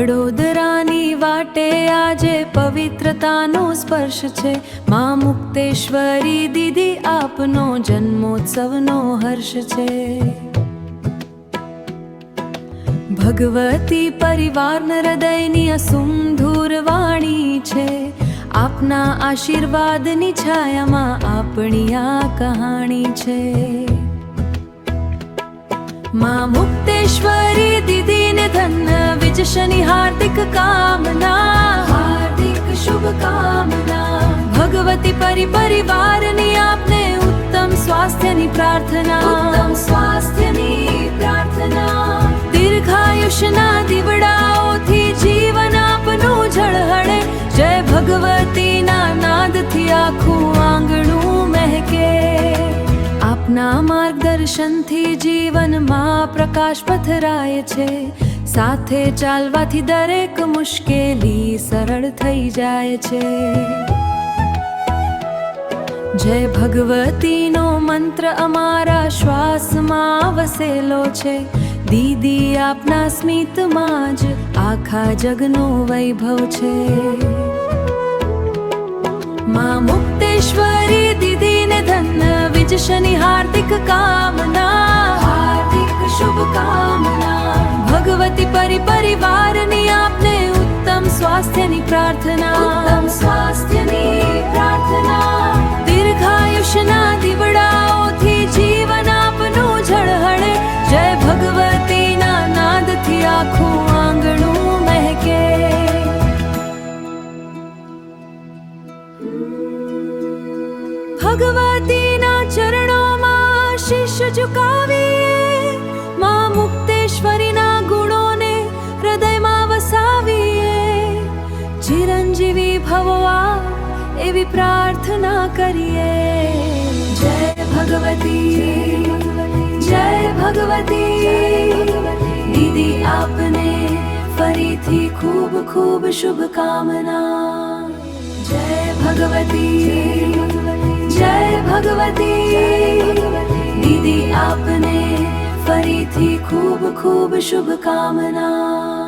વડોદરાની વાટે આજે પવિત્રતાનો સ્પર્શ છે। માં મુક્તેશ્વરી દીદી આપનો જન્મોત્સવનો હર્ષ છે। ભગવતી પરિવારના હૃદયની અસુમધુર વાણી છે। આપના આશીર્વાદની છાયામાં આપણી આ કહાણી છે। માં મુક્તેશ્વરી દીદીને ધન્ય વિજશની હાર્દિક કામના, હાર્દિક શુભકામના। ભગવતી પરિવારની આપને ઉત્તમ સ્વાસ્થ્યની પ્રાર્થના, ઉત્તમ સ્વાસ્થ્યની પ્રાર્થના। દીર્ઘાયુષ્યના દીવડાઓથી જીવન આપનું ઝળહળે। જય ભગવતીના નાદથી આખું આંગણું મહેકે। આપના માર્ગદર્શનથી જીવનમાં પ્રકાશ પથરાય છે। સાથે ચાલવાથી દરેક મુશ્કેલી સરળ થઈ જાય છે। જય ભગવતીનો મંત્ર અમારા શ્વાસમાં વસેલો છે। દીદી આપના સ્મિતમાં જ આખા જગનો વૈભવ છે। માં મુક્તેશ્વરી દીદીને ધન્ય વિજશની હાર્દિક કામના, હાર્દિક શુભકામના। ભગવતી પરિવારની આપને ઉત્તમ સ્વાસ્થ્યની પ્રાર્થના, ઉત્તમ સ્વાસ્થ્યની પ્રાર્થના। દીર્ઘાયુષ્યના દીવડાઓથી જીવન આપનું ઝળહળે। જય ભગવતીના નાદથી આખું આંગણું મહેકે। ભગવતીના ચરણોમાં શીશ ઝુકાવીએ। માં મુક્તેશ્વરીના ગુણોને હૃદયમાં વસાવીએ। ચિરંજીવી ભવો આપ એવી પ્રાર્થના કરીએ। જય ભગવતી, જય ભગવતી। દીદી આપને ફરીથી ખૂબ ખૂબ શુભકામના। જય ભગવતી, જય ભગવતી। દીદી આપને ફરીથી ખૂબ ખૂબ શુભકામના।